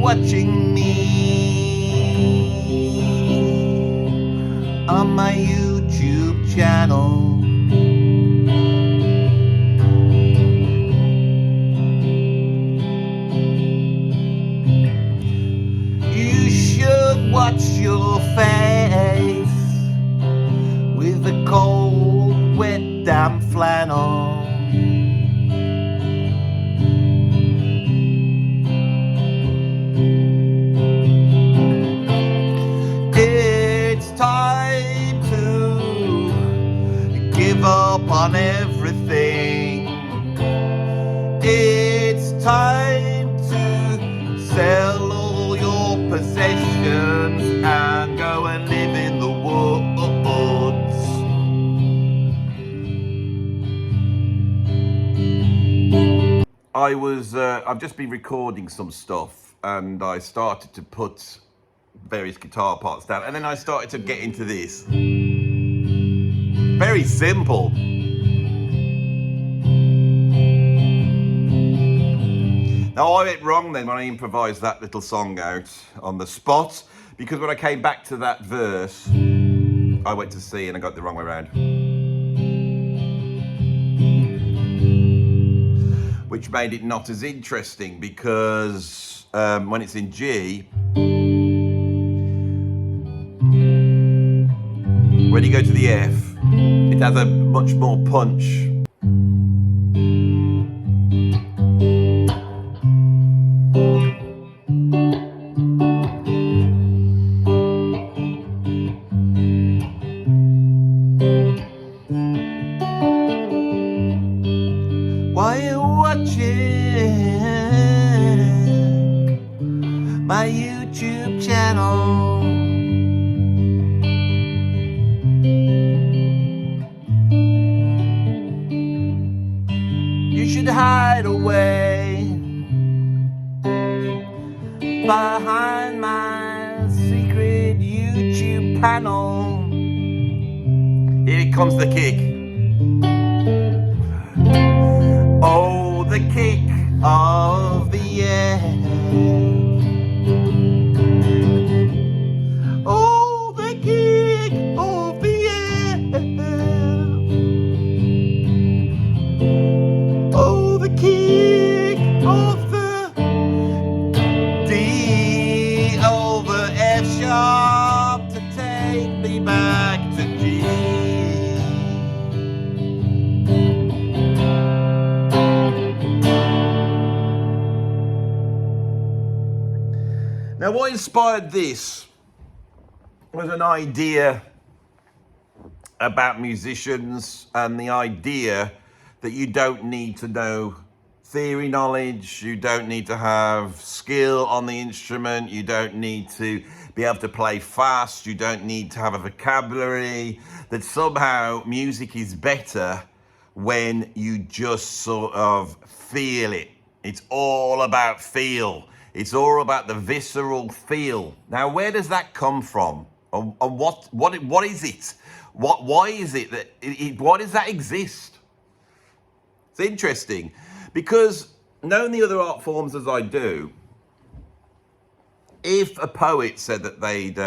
watching me on my YouTube channel. You should watch your face with a cold, wet, damp flannel. It's time to give up on everything. It's time to sell all your possessions and go and live in the woods. I've just been recording some stuff and I started to put various guitar parts down, and then I started to get into this. Very simple. Now I went wrong then when I improvised that little song out on the spot, because when I came back to that verse, I went to C and I got the wrong way around. Which made it not as interesting, because when it's in G, when you go to the F, it has a much more punch. While you're watching my YouTube channel, you should hide away behind my secret YouTube panel. Here comes the kick. Oh, the kick of the air. Oh, the kick of the air. Oh, the kick of the D over F sharp to take me back to G. Now, what inspired this was an idea about musicians, and the idea that you don't need to know theory knowledge, you don't need to have skill on the instrument, you don't need to be able to play fast, you don't need to have a vocabulary, that somehow music is better when you just sort of feel it. It's all about feel. It's all about the visceral feel. Now, where does that come from? And what is it? Why is it that why does that exist? It's interesting, because knowing the other art forms as I do, if a poet said that they'd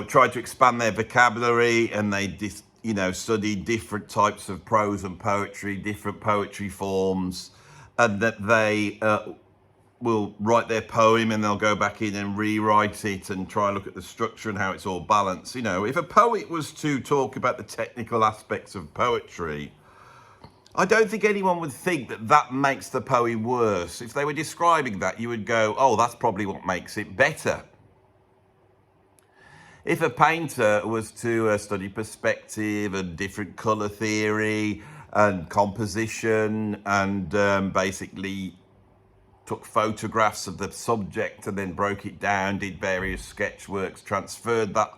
tried to expand their vocabulary and they studied different types of prose and poetry, different poetry forms, and that they will write their poem and they'll go back in and rewrite it and try and look at the structure and how it's all balanced. If a poet was to talk about the technical aspects of poetry, I don't think anyone would think that that makes the poem worse. If they were describing that, you would go, oh, that's probably what makes it better. If a painter was to study perspective and different color theory and composition and basically took photographs of the subject and then broke it down, did various sketch works, transferred that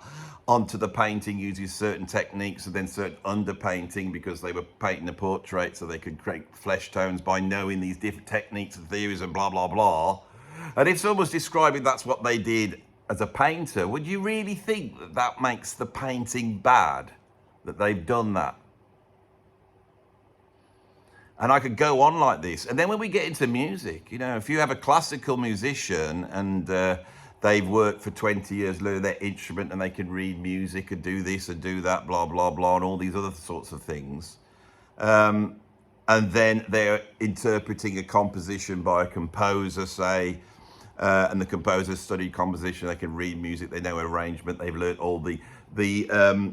onto the painting using certain techniques, and then certain underpainting because they were painting a portrait so they could create flesh tones by knowing these different techniques and theories and blah, blah, blah. And if someone was describing that's what they did as a painter, would you really think that that makes the painting bad, that they've done that? And I could go on like this. And then when we get into music, you know, if you have a classical musician and they've worked for 20 years learning their instrument and they can read music and do this and do that, blah, blah, blah, and all these other sorts of things. And then they're interpreting a composition by a composer, say, and the composer studied composition, they can read music, they know arrangement, they've learned all the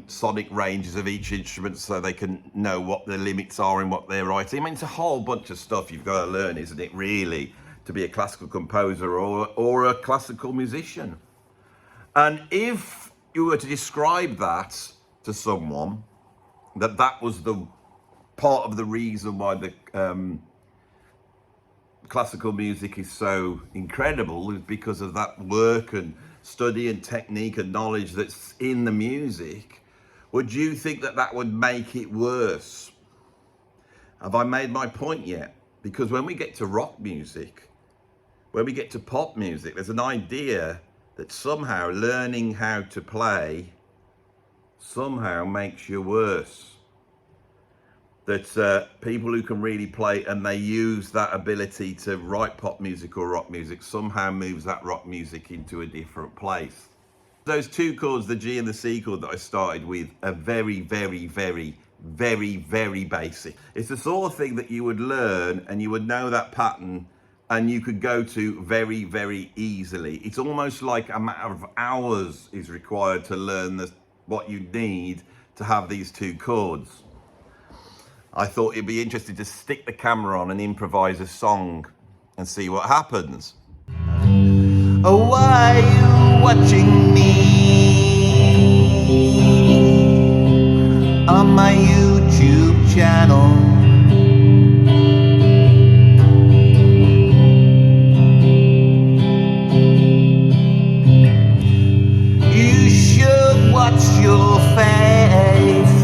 sonic ranges of each instrument so they can know what the limits are in what they're writing. I mean, it's a whole bunch of stuff you've got to learn, isn't it, really, to be a classical composer or a classical musician. And if you were to describe that to someone, that was the part of the reason why the classical music is so incredible, is because of that work and study and technique and knowledge that's in the music, would you think that that would make it worse? Have I made my point yet? Because when we get to rock music, when we get to pop music, there's an idea that somehow learning how to play somehow makes you worse. That people who can really play and they use that ability to write pop music or rock music somehow moves that rock music into a different place. Those two chords, the G and the C chord that I started with, are very, very, very, very, very basic. It's the sort of thing that you would learn and you would know that pattern and you could go to very, very easily. It's almost like a matter of hours is required to learn what you need to have these two chords. I thought it'd be interesting to stick the camera on and improvise a song and see what happens. Oh, why are you watching me on my YouTube channel? You should watch your face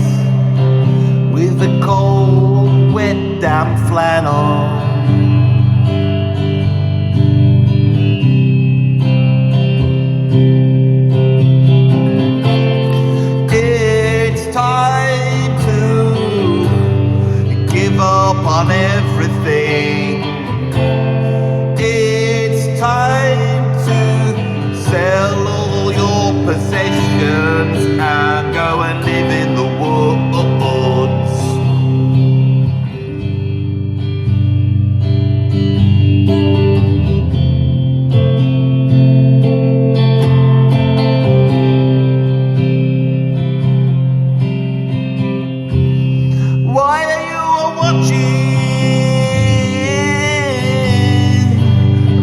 with a cold, wet, damp flannel. It's time to give up on everything. It's time to sell all your possessions and go and live in the woods. Why are you watching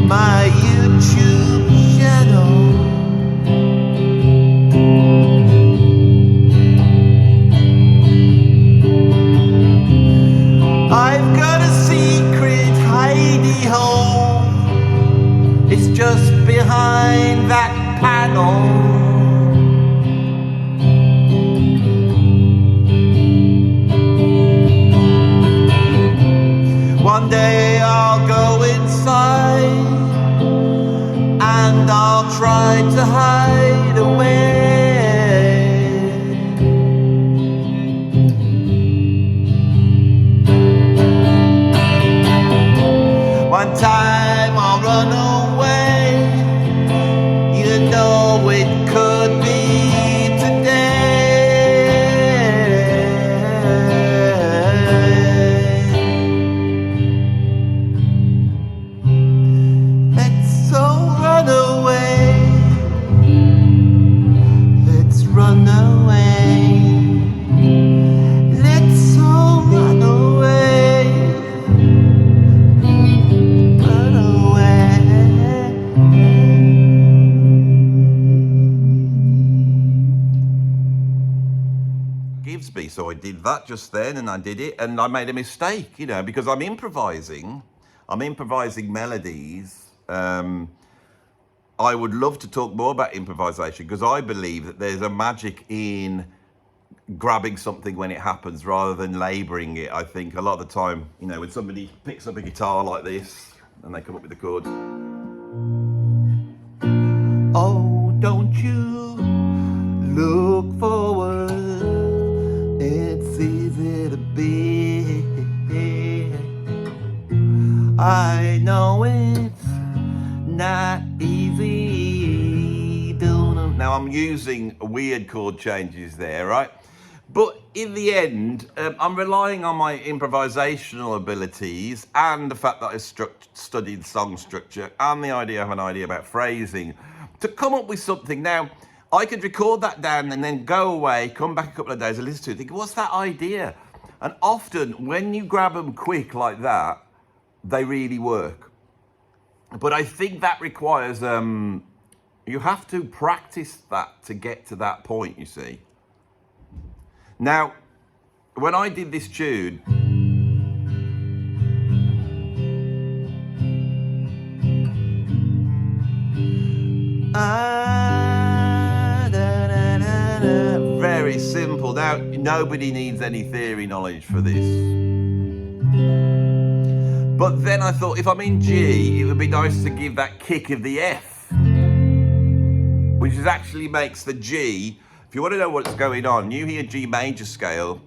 my YouTube channel? I've got a secret hidey hole. It's just behind that panel. One day I'll go inside and I'll try to hide away. One time I'll run away. You know it could be today. Let's all run away. Let's run away. Let's all run away. Run away. Gives me, so I did that just then and I did it and I made a mistake, you know, because I'm improvising melodies. I would love to talk more about improvisation because I believe that there's a magic in grabbing something when it happens rather than laboring it. I think a lot of the time, you know, when somebody picks up a guitar like this and they come up with the chords. Oh, don't you look forward, it's easy to be using weird chord changes there, right? But in the end, I'm relying on my improvisational abilities and the fact that I studied song structure and the idea of an idea about phrasing to come up with something. Now, I could record that down and then go away, come back a couple of days and listen to it, think, what's that idea? And often when you grab them quick like that, they really work. But I think that requires, you have to practice that to get to that point, you see. Now, when I did this tune, very simple. Now, nobody needs any theory knowledge for this. But then I thought, if I'm in G, it would be nice to give that kick of the F, which actually makes the G. If you want to know what's going on, you hear G major scale,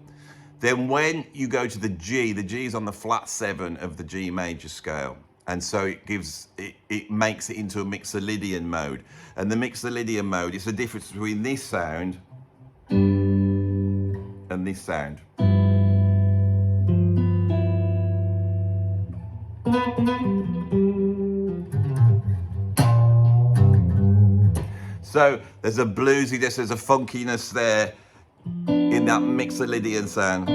then when you go to the G is on the flat 7 of the G major scale. And so it makes it into a Mixolydian mode. And the Mixolydian mode is the difference between this sound and this sound. So there's a bluesiness, there's a funkiness there in that Mixolydian sound.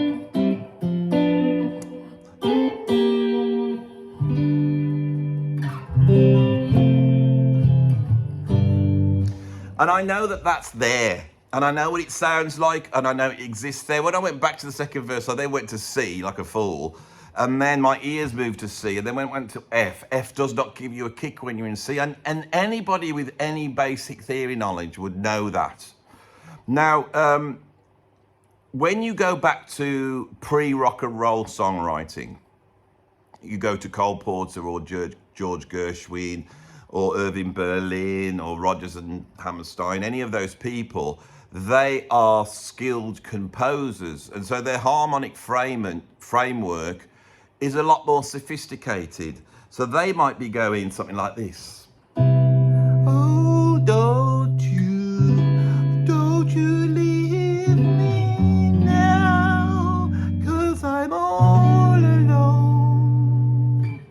And I know that that's there, and I know what it sounds like, and I know it exists there. When I went back to the second verse, I then went to C like a fool, and then my ears moved to C, and then went to F. F does not give you a kick when you're in C, and anybody with any basic theory knowledge would know that. Now, when you go back to pre-rock and roll songwriting, you go to Cole Porter or George Gershwin, or Irving Berlin, or Rodgers and Hammerstein, any of those people, they are skilled composers. And so their harmonic framework is a lot more sophisticated. So they might be going something like this. Oh, don't you leave me now, 'cause I'm all alone.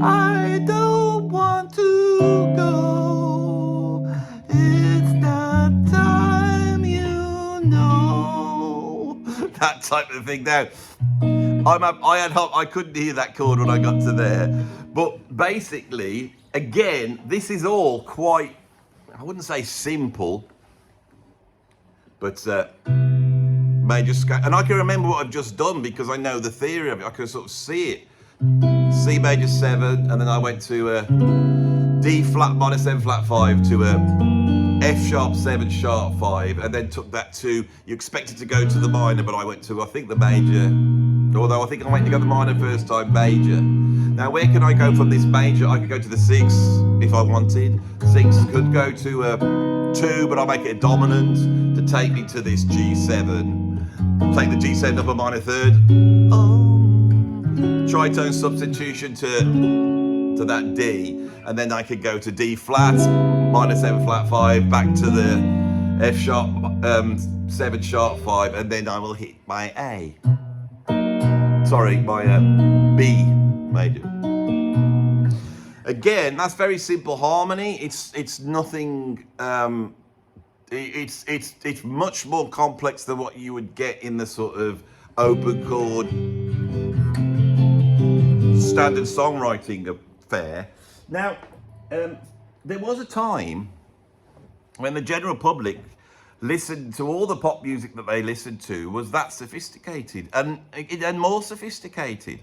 I don't want to go, it's that time, you know. That type of thing. Now, I couldn't hear that chord when I got to there, but basically, again, this is all quite, I wouldn't say simple, but major scale. And I can remember what I've just done because I know the theory of it. I can sort of see it. C major 7, and then I went to D flat minor 7 flat 5 to F sharp 7 sharp 5, and then took that to, you expected to go to the minor, but I went to, I think, the major, although I think I went to go to the minor first time, major. Now where can I go from this major? I could go to the 6 if I wanted. 6 could go to 2, but I'll make it a dominant to take me to this G7. Take the G7 up a minor 3rd. Tritone substitution to that D, and then I could go to D flat, minor 7 flat 5, back to the F sharp 7 sharp 5, and then I will hit my A. Sorry, my B major. Again, that's very simple harmony. It's nothing. It's much more complex than what you would get in the sort of open chord standard songwriting affair. Now, there was a time when the general public listened to all the pop music that they listened to was that sophisticated and more sophisticated.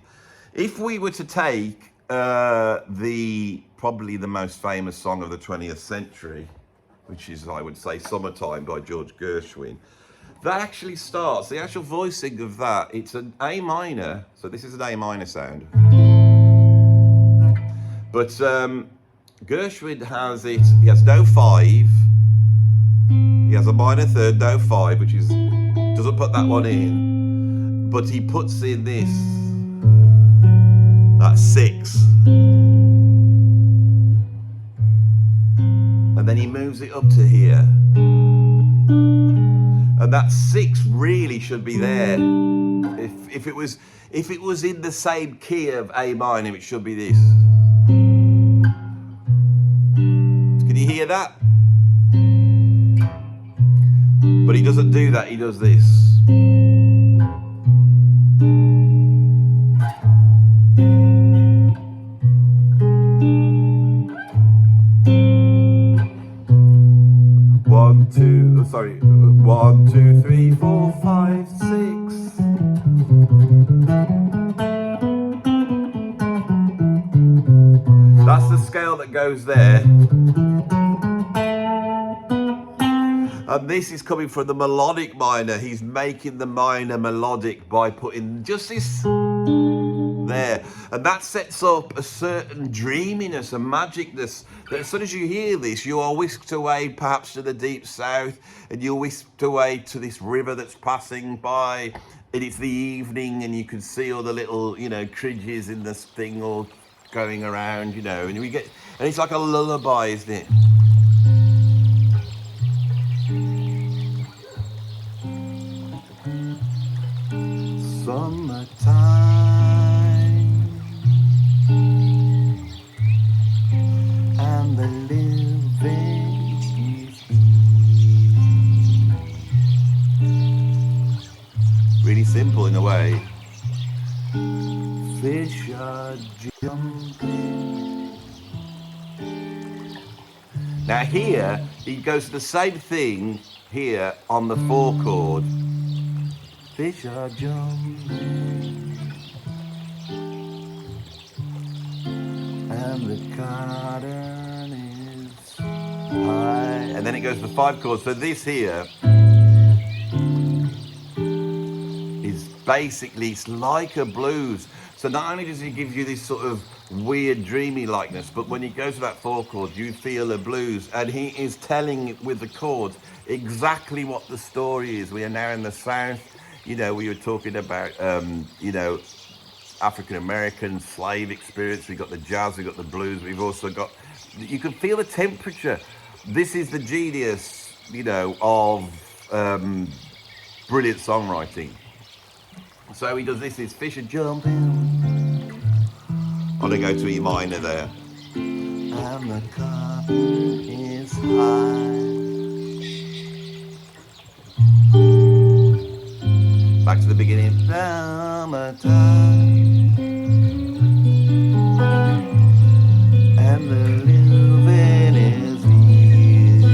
If we were to take probably the most famous song of the 20th century, which is, I would say, Summertime by George Gershwin, that actually starts, the actual voicing of that, it's an A minor, so this is an A minor sound. But Gershwin has it, he has no 5, he has a minor 3rd, no 5, which is, doesn't put that one in, but he puts in this, that's 6. And then he moves it up to here. And that 6 really should be there. If it was in the same key of A minor, it should be this. Can you hear that? But he doesn't do that, he does this. One, 2, 3, 4, 5, 6. That's the scale that goes there. And this is coming from the melodic minor. He's making the minor melodic by putting just this there. And that sets up a certain dreaminess and magicness that as soon as you hear this, you are whisked away perhaps to the deep south, and you're whisked away to this river that's passing by, and it's the evening and you can see all the little, cridges in this thing all going around, and it's like a lullaby, isn't it? Summertime, and the living is easy. Really simple in a way. Fish are jumping. Now here, he goes to the same thing here on the 4 chord. Fish are jumping, and the garden is high. And then it goes to the 5 chord. So this here is basically, it's like a blues. So not only does he give you this sort of weird dreamy likeness, but when he goes to that 4 chord, you feel a blues. And he is telling with the chords exactly what the story is. We are now in the South. We were talking about, African-American slave experience. We've got the jazz, we've got the blues. We've also got, you can feel the temperature. This is the genius, of brilliant songwriting. So he does this, is fish are jumping. I'm gonna go to E minor there. And the curtain is high. Back to the beginning. Summertime, and the living is easy.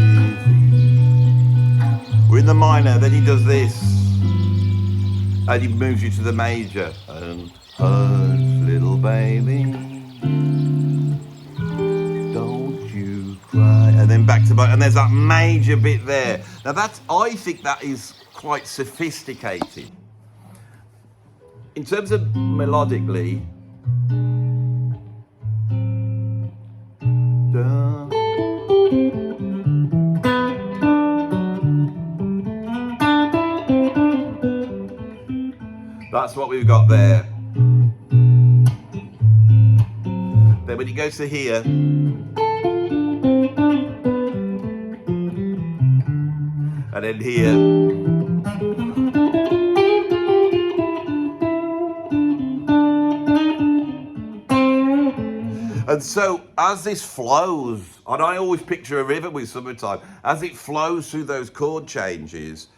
We're in the minor, then he does this, and he moves you to the major. And hush, little baby, don't you cry. And then back to, and there's that major bit there. Now I think that is quite sophisticated. In terms of melodically, that's what we've got there. Then when it goes to here, and then here, and so as this flows, and I always picture a river with Summertime, as it flows through those chord changes,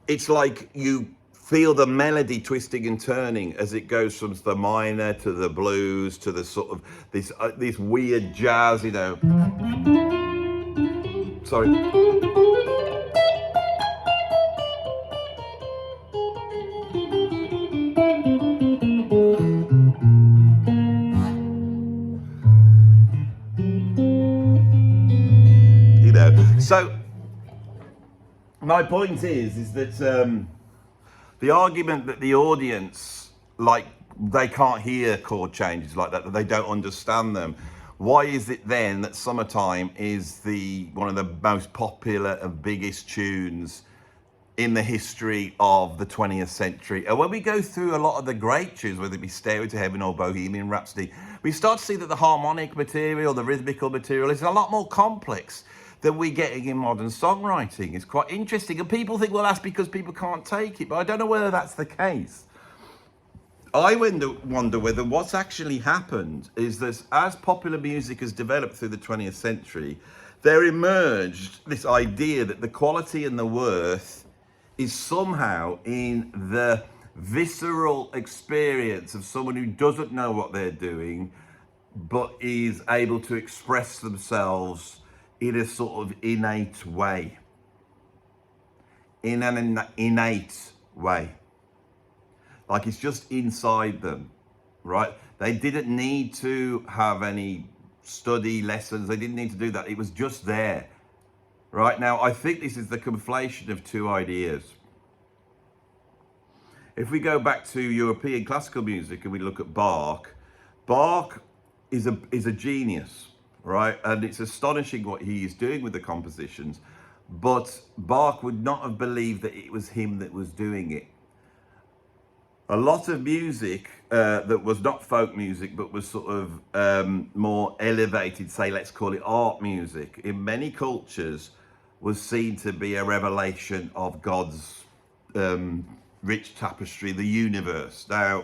it's like you feel the melody twisting and turning as it goes from the minor to the blues to the sort of this weird jazz, Sorry. So my point is that the argument that the audience, they can't hear chord changes like that they don't understand them. Why is it then that Summertime is one of the most popular and biggest tunes in the history of the 20th century? And when we go through a lot of the great tunes, whether it be Stairway to Heaven or Bohemian Rhapsody, we start to see that the harmonic material, the rhythmical material is a lot more complex. than we're getting in modern songwriting. It's quite interesting. And people think, well, that's because people can't take it. But I don't know whether that's the case. I wonder whether what's actually happened is that as popular music has developed through the 20th century, there emerged this idea that the quality and the worth is somehow in the visceral experience of someone who doesn't know what they're doing, but is able to express themselves in a sort of innate way. In an innate way. Like it's just inside them, right? They didn't need to have any study lessons. They didn't need to do that. It was just there, right? Now, I think this is the conflation of two ideas. If we go back to European classical music and we look at Bach, Bach is a genius, right? And it's astonishing what he is doing with the compositions, but Bach would not have believed that it was him that was doing it. A lot of music that was not folk music, but was sort of more elevated, say, let's call it art music, in many cultures was seen to be a revelation of God's rich tapestry, the universe. Now,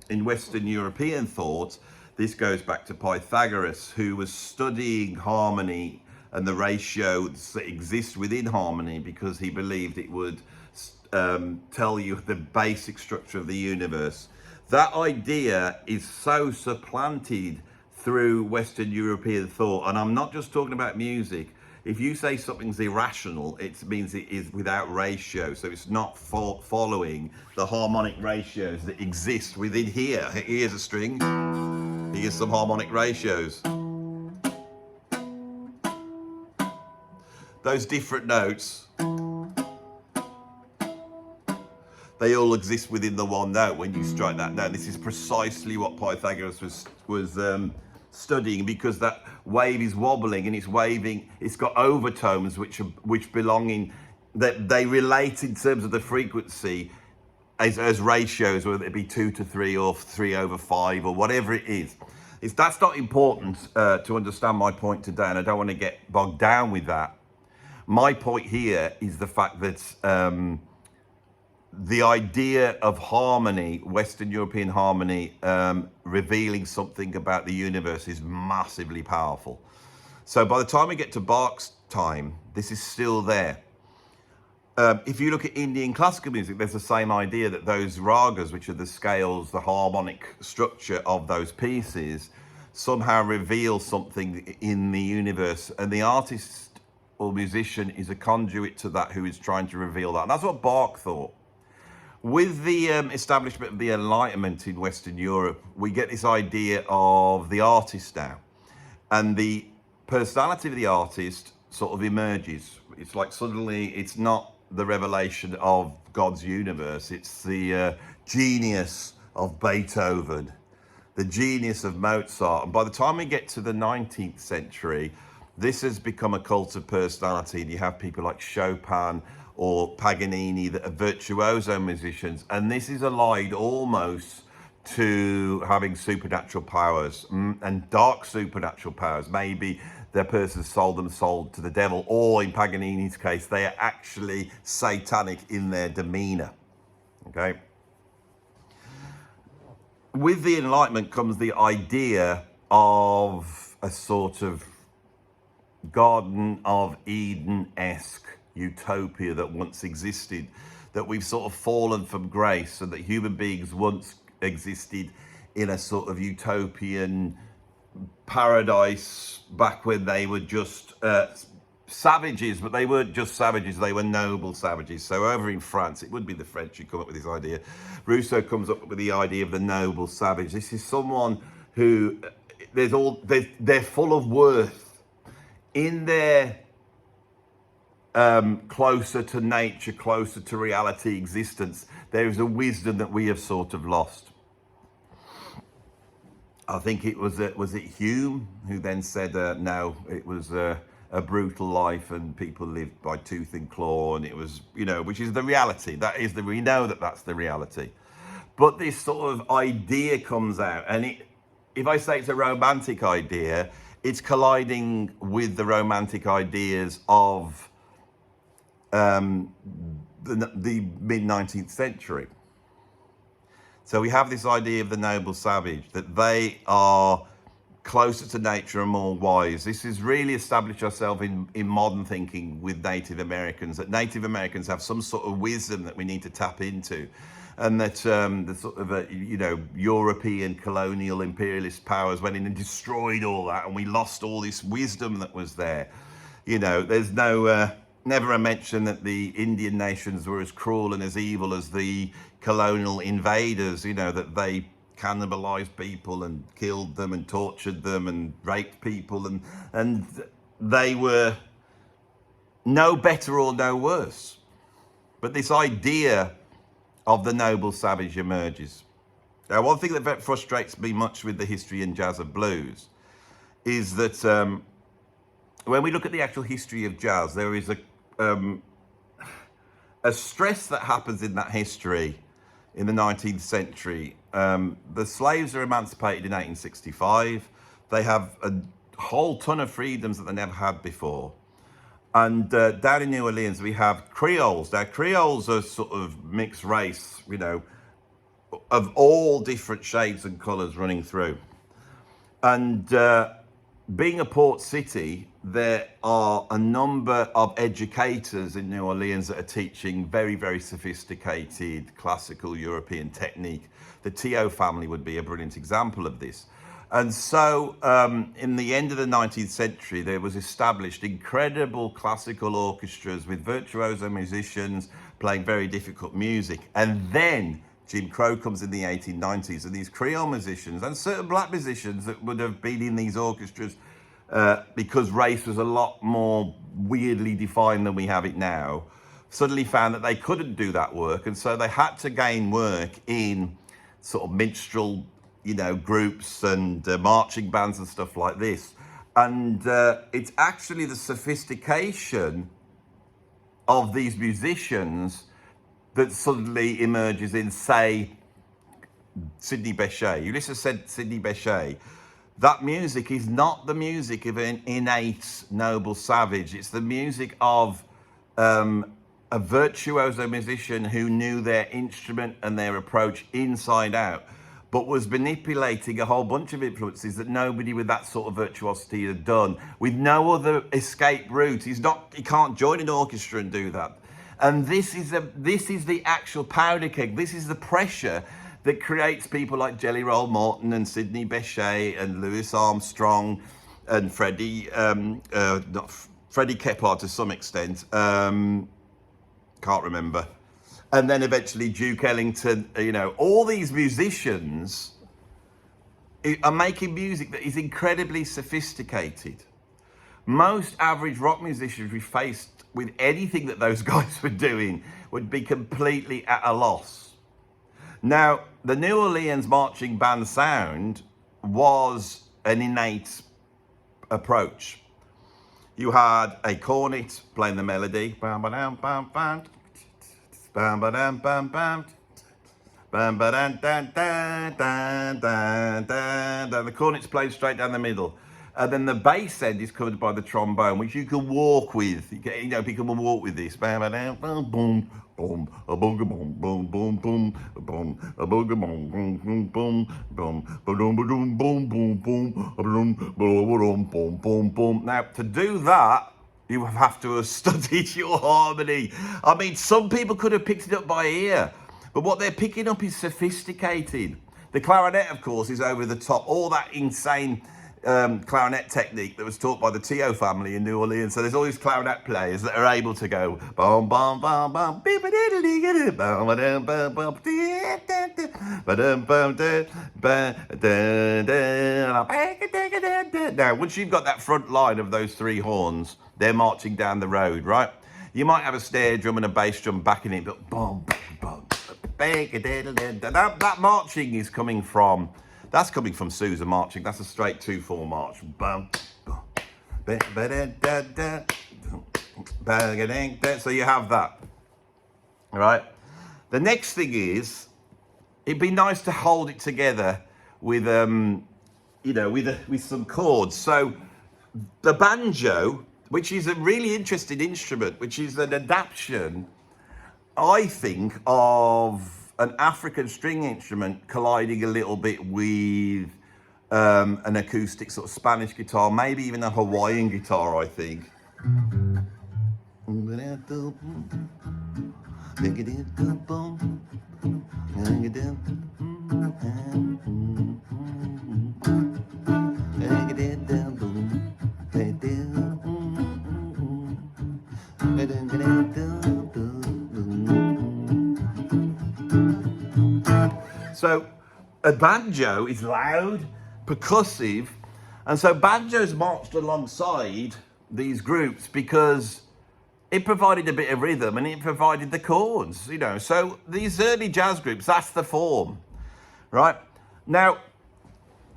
in Western European thought, this goes back to Pythagoras, who was studying harmony and the ratios that exist within harmony because he believed it would tell you the basic structure of the universe. That idea is so supplanted through Western European thought, and I'm not just talking about music. If you say something's irrational, it means it is without ratio, so it's not following the harmonic ratios that exist within here. Here's a string, here's some harmonic ratios. Those different notes, they all exist within the one note when you strike that note. This is precisely what Pythagoras was studying, because that wave is wobbling and it's waving. It's got overtones which belong in, that they relate in terms of the frequency as ratios, whether it be 2 to 3 or 3/5 or whatever it is. That's not important to understand my point today, and I don't want to get bogged down with that. My point here is the fact that the idea of harmony, Western European harmony, revealing something about the universe is massively powerful. So by the time we get to Bach's time, this is still there. If you look at Indian classical music, there's the same idea that those ragas, which are the scales, the harmonic structure of those pieces, somehow reveal something in the universe. And the artist or musician is a conduit to that, who is trying to reveal that. And that's what Bach thought. With the establishment of the Enlightenment in Western Europe, we get this idea of the artist now. And the personality of the artist sort of emerges. It's like suddenly it's not the revelation of God's universe. It's the genius of Beethoven, the genius of Mozart. And by the time we get to the 19th century, this has become a cult of personality. And you have people like Chopin or Paganini that are virtuoso musicians. And this is allied almost to having supernatural powers, and dark supernatural powers. Maybe their person sold to the devil, or in Paganini's case, they are actually satanic in their demeanor. Okay. With the Enlightenment comes the idea of a sort of Garden of Eden-esque utopia that once existed, that we've sort of fallen from grace, and that human beings once existed in a sort of utopian paradise back when they were just savages, but they weren't just savages, they were noble savages. So over in France, it would be the French who come up with this idea. Rousseau comes up with the idea of the noble savage. This is someone who they're full of worth in their closer to nature, closer to reality existence. There is a wisdom that we have sort of lost. I think it was it Hume who then said, no, it was a brutal life and people lived by tooth and claw, and it was, which is the reality. We know that that's the reality. But this sort of idea comes out, and if I say it's a romantic idea, it's colliding with the romantic ideas of the mid-19th century. So we have this idea of the noble savage, that they are closer to nature and more wise. This has really established ourselves in modern thinking with Native Americans, that Native Americans have some sort of wisdom that we need to tap into, and that the sort of European colonial imperialist powers went in and destroyed all that, and we lost all this wisdom that was there. There's never a mention that the Indian nations were as cruel and as evil as the colonial invaders, that they cannibalized people and killed them and tortured them and raped people, and they were no better or no worse. But this idea of the noble savage emerges. Now, one thing that frustrates me much with the history and jazz of blues is that when we look at the actual history of jazz, there is a stress that happens in that history in the 19th century. The slaves are emancipated in 1865. They have a whole ton of freedoms that they never had before. And down in New Orleans, we have Creoles. Now, Creoles are sort of mixed race, of all different shades and colors running through. And being a port city, there are a number of educators in New Orleans that are teaching very, very sophisticated classical European technique. The T.O. family would be a brilliant example of this. And so in the end of the 19th century, there was established incredible classical orchestras with virtuoso musicians playing very difficult music. And then Jim Crow comes in the 1890s, and these Creole musicians and certain black musicians that would have been in these orchestras because race was a lot more weirdly defined than we have it now, suddenly found that they couldn't do that work. And so they had to gain work in sort of minstrel, groups and marching bands and stuff like this. And it's actually the sophistication of these musicians that suddenly emerges in, say, Sidney Bechet. You listen to Sidney Bechet, that music is not the music of an innate noble savage. It's the music of a virtuoso musician who knew their instrument and their approach inside out, but was manipulating a whole bunch of influences that nobody with that sort of virtuosity had done, with no other escape route. He can't join an orchestra and do that. And this is the actual powder keg. This is the pressure that creates people like Jelly Roll Morton and Sidney Bechet and Louis Armstrong and Freddie Keppard to some extent. Can't remember. And then eventually Duke Ellington. All these musicians are making music that is incredibly sophisticated. Most average rock musicians, we faced with anything that those guys were doing, would be completely at a loss. Now, the New Orleans marching band sound was an innate approach. You had a cornet playing the melody. Bam, ba-dam, bam, bam. Bam, ba-dam, bam, bam. Bam, ba-dam, dan, dan, dan, dan, dan, dan. The cornet's played straight down the middle. And then the bass end is covered by the trombone, which you can walk with. People can walk with this. Bam, ba-dam, boom, boom, boom, a booga, boom, boom, boom, boom, boom, a booga, boom, boom, boom, boom, boom, boom, boom, boom, boom, boom, boom, boom, boom, boom. Now, to do that, you have to have studied your harmony. I mean, some people could have picked it up by ear, but what they're picking up is sophisticated. The clarinet, of course, is over the top. All that insane clarinet technique that was taught by the T.O. family in New Orleans. So there's all these clarinet players that are able to go bum bum bum bum now once you've got that front line of those three horns, they're marching down the road, right? You might have a snare drum and a bass drum backing it, but boom, boom, that marching is coming from. That's coming from Sousa marching. That's a straight 2/4 march. So you have that. All right. The next thing is, it'd be nice to hold it together with, with some chords. So the banjo, which is a really interesting instrument, which is an adaptation, I think, of an African string instrument colliding a little bit with an acoustic sort of Spanish guitar, maybe even a Hawaiian guitar, I think. So a banjo is loud, percussive, and so banjos marched alongside these groups because it provided a bit of rhythm and it provided the chords, you know. So these early jazz groups, that's the form, right? Now,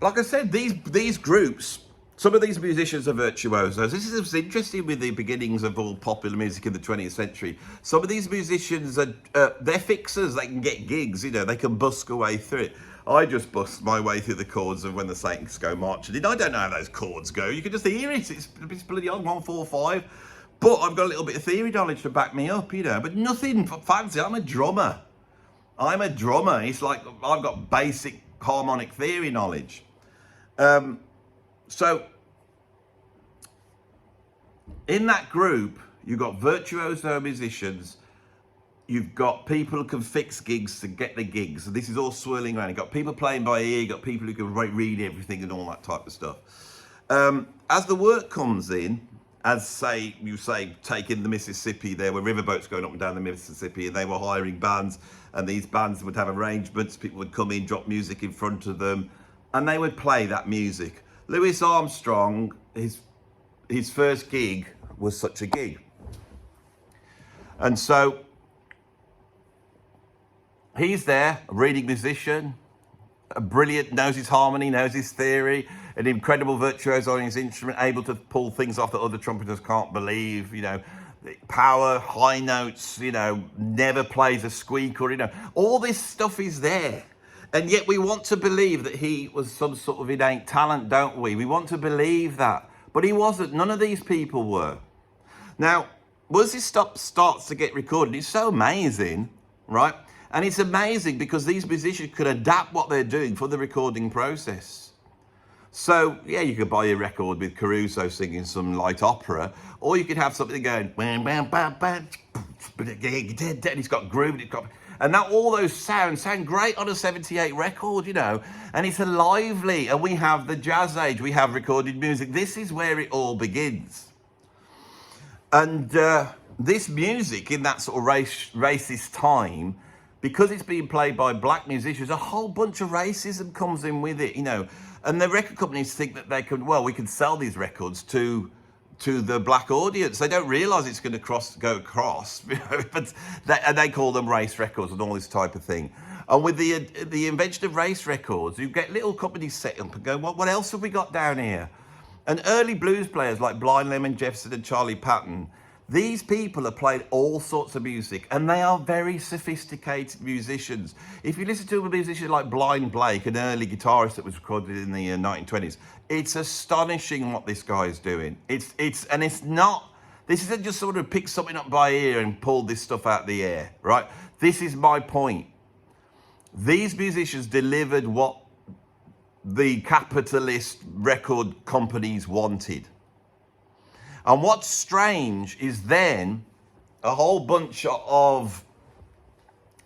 like I said, these groups, some of these musicians are virtuosos. This is what's interesting with the beginnings of all popular music in the 20th century. Some of these musicians are, they're fixers, they can get gigs, you know, they can busk away through it. I just bust my way through the chords of When the Saints Go Marching In. I don't know how those chords go. You can just hear it. It's bloody on 1, 4, 5. But I've got a little bit of theory knowledge to back me up, you know. But nothing fancy. I'm a drummer. It's like I've got basic harmonic theory knowledge. So in that group, you've got virtuoso musicians. You've got people who can fix gigs to get the gigs. So this is all swirling around. You've got people playing by ear. You've got people who can read everything and all that type of stuff. As the work comes in, as taking the Mississippi, there were riverboats going up and down the Mississippi, and they were hiring bands, and these bands would have arrangements. People would come in, drop music in front of them, and they would play that music. Louis Armstrong, his first gig was such a gig. And so he's there, a reading musician, a brilliant, knows his harmony, knows his theory, an incredible virtuoso on his instrument, able to pull things off that other trumpeters can't believe, you know, power, high notes, you know, never plays a squeak, or, you know, all this stuff is there. And yet we want to believe that he was some sort of innate talent, don't we? We want to believe that. But he wasn't. None of these people were. Now, once this stuff starts to get recorded, it's so amazing, right? And it's amazing because these musicians could adapt what they're doing for the recording process. So, yeah, you could buy a record with Caruso singing some light opera, or you could have something going, and it's got groove, and that all those sound great on a 78 record, you know, and it's a lively, and we have the jazz age, we have recorded music. This is where it all begins. And this music in that sort of racist time, because it's being played by black musicians, a whole bunch of racism comes in with it, you know. And the record companies think that they could, well, we can sell these records to the black audience. They don't realise it's going to go across, you know, and they call them race records and all this type of thing. And with the invention of race records, you get little companies set up and go, what else have we got down here? And early blues players like Blind Lemon Jefferson and Charlie Patton, these people have played all sorts of music, and they are very sophisticated musicians. If you listen to a musician like Blind Blake, an early guitarist that was recorded in the 1920s, it's astonishing what this guy is doing. This isn't just sort of pick something up by ear and pull this stuff out of the air, right? This is my point. These musicians delivered what the capitalist record companies wanted. And what's strange is then a whole bunch of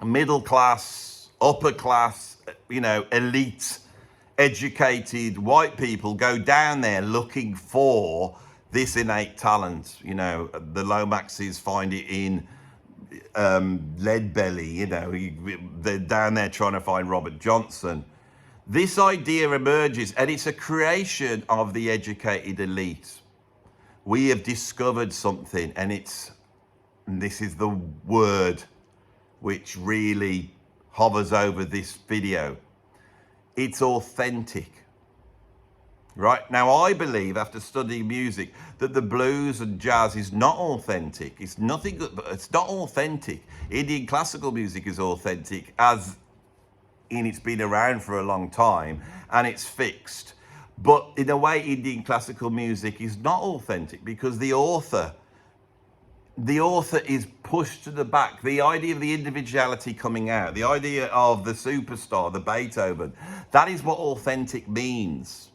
middle class, upper class, you know, elite, educated white people go down there looking for this innate talent. You know, the Lomaxes find it in Leadbelly, you know, they're down there trying to find Robert Johnson. This idea emerges, and it's a creation of the educated elite. We have discovered something, and this is the word which really hovers over this video. It's authentic. Right? Now, I believe, after studying music, that the blues and jazz is not authentic. It's nothing good, but it's not authentic. Indian classical music is authentic, as in it's been around for a long time, and it's fixed. But in a way, Indian classical music is not authentic because the author is pushed to the back. The idea of the individuality coming out, the idea of the superstar, the Beethoven, that is what authentic means.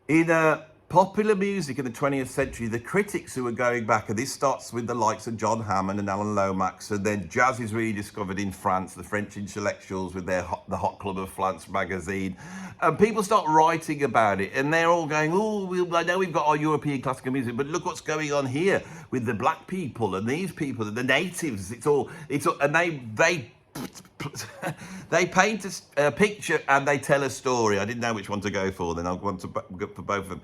In popular music in the 20th century, the critics who were going back, and this starts with the likes of John Hammond and Alan Lomax, and then jazz is rediscovered in France, the French intellectuals with the Hot Club of France magazine, and people start writing about it, and they're all going, oh, I know we've got our European classical music, but look what's going on here with the black people and these people and the natives. It's all, and they paint a picture and they tell a story. I didn't know which one to go for, then I'll go for both of them.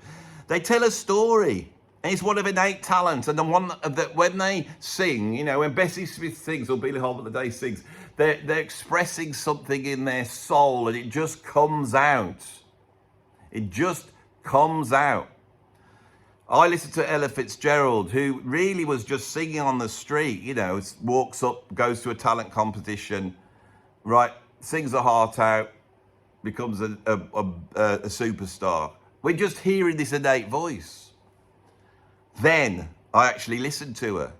They tell a story, and it's one of innate talent. And the one that when they sing, you know, when Bessie Smith sings or Billie Holiday Day sings, they're expressing something in their soul, and it just comes out. It just comes out. I listened to Ella Fitzgerald, who really was just singing on the street, you know, walks up, goes to a talent competition, right, sings her heart out, becomes a superstar. We're just hearing this innate voice. Then I actually listened to her,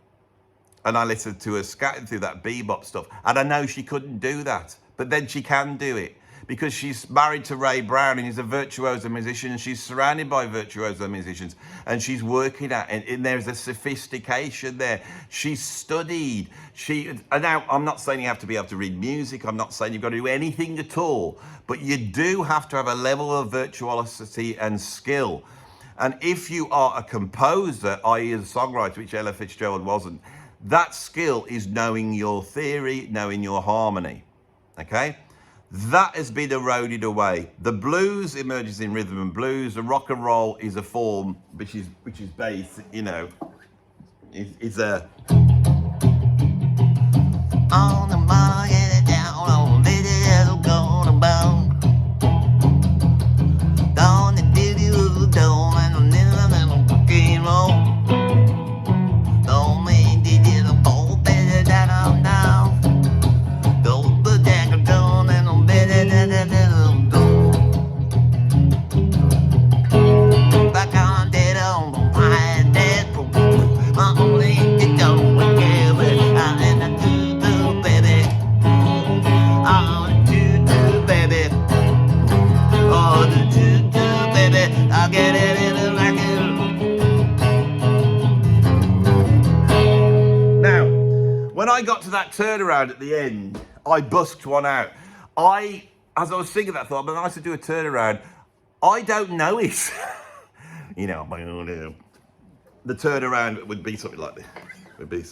and I listened to her scatting through that bebop stuff, and I know she couldn't do that, but then she can do it because she's married to Ray Brown, and he's a virtuoso musician, and she's surrounded by virtuoso musicians, and she's working at it, and there's a sophistication there. She's studied. Now, I'm not saying you have to be able to read music. I'm not saying you've got to do anything at all, but you do have to have a level of virtuosity and skill. And if you are a composer, i.e. a songwriter, which Ella Fitzgerald wasn't, that skill is knowing your theory, knowing your harmony, okay? That has been eroded away. The blues emerges in rhythm and blues. The rock and roll is a form which is bass, you know, is a... On the market down on little golden bone. Down the ditty of the dome and a little fucking roll. Don't mean did it a bowl better than I'm now. Don't the dagger down and I'm better than back on dead on the fire dead. My only it don't care, but I'm in the I'll get it in the record. Now, when I got to that turnaround at the end, I busked one out. As I was singing that, I thought, but nice to do a turnaround. I don't know it. You know, the turnaround would be something like this. It would be.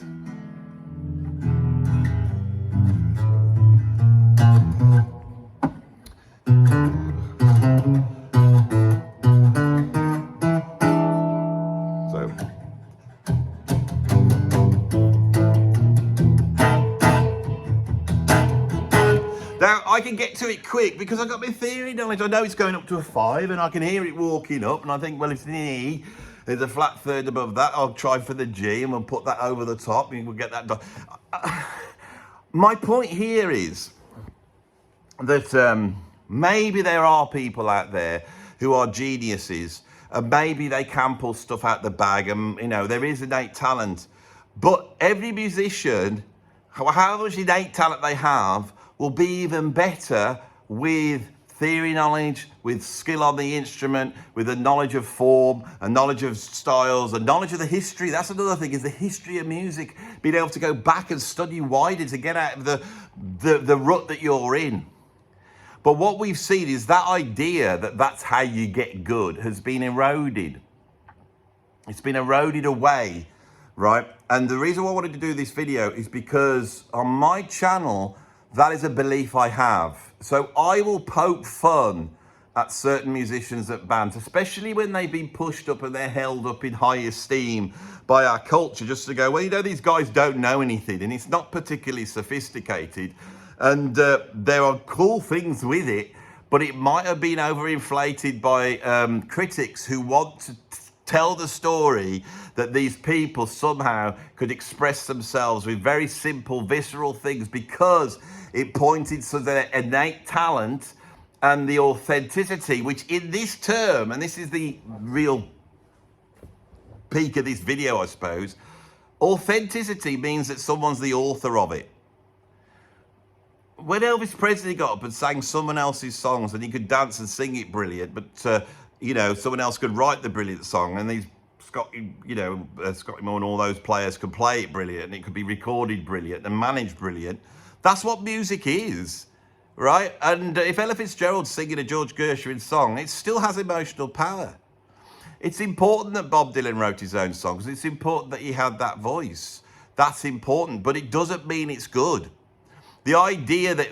Now, I can get to it quick because I've got my theory knowledge. I know it's going up to a 5 and I can hear it walking up, and I think, well, it's an E, there's a flat third above that. I'll try for the G and we'll put that over the top and we'll get that done. My point here is that maybe there are people out there who are geniuses, and maybe they can pull stuff out the bag, and, you know, there is innate talent. But every musician, however much innate talent they have, will be even better with theory knowledge, with skill on the instrument, with a knowledge of form, a knowledge of styles, a knowledge of the history. That's another thing, is the history of music, being able to go back and study wider to get out of the rut that you're in. But what we've seen is that idea that that's how you get good has been eroded. It's been eroded away, right? And the reason why I wanted to do this video is because on my channel, that is a belief I have. So I will poke fun at certain musicians at bands, especially when they've been pushed up and they're held up in high esteem by our culture, just to go, well, you know, these guys don't know anything and it's not particularly sophisticated. And there are cool things with it, but it might have been overinflated by critics who want to tell the story that these people somehow could express themselves with very simple, visceral things because it pointed to their innate talent and the authenticity, which in this term, and this is the real peak of this video, I suppose, authenticity means that someone's the author of it. When Elvis Presley got up and sang someone else's songs, and he could dance and sing it brilliant, but you know, someone else could write the brilliant song, and these Scotty Moore and all those players could play it brilliant, and it could be recorded brilliant and managed brilliant. That's what music is, right? And if Ella Fitzgerald's singing a George Gershwin song, it still has emotional power. It's important that Bob Dylan wrote his own songs. It's important that he had that voice. That's important, but it doesn't mean it's good. The idea that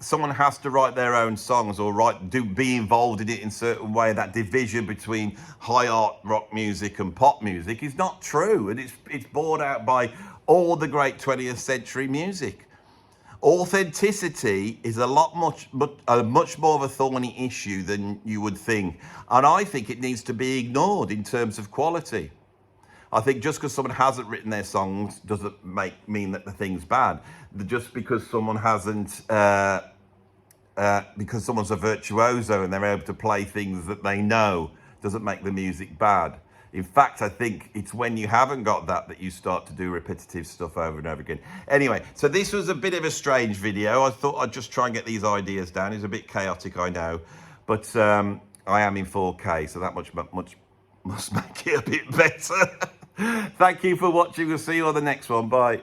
someone has to write their own songs or be involved in it in a certain way, that division between high art rock music and pop music, is not true, and it's borne out by all the great 20th century music. Authenticity is much more of a thorny issue than you would think, and I think it needs to be ignored in terms of quality. I think just because someone hasn't written their songs doesn't mean that the thing's bad. Just because someone hasn't, because someone's a virtuoso and they're able to play things that they know, doesn't make the music bad. In fact, I think it's when you haven't got that you start to do repetitive stuff over and over again. Anyway, so this was a bit of a strange video. I thought I'd just try and get these ideas down. It's a bit chaotic, I know, but I am in 4K, so that much must make it a bit better. Thank you for watching. We'll see you on the next one. Bye.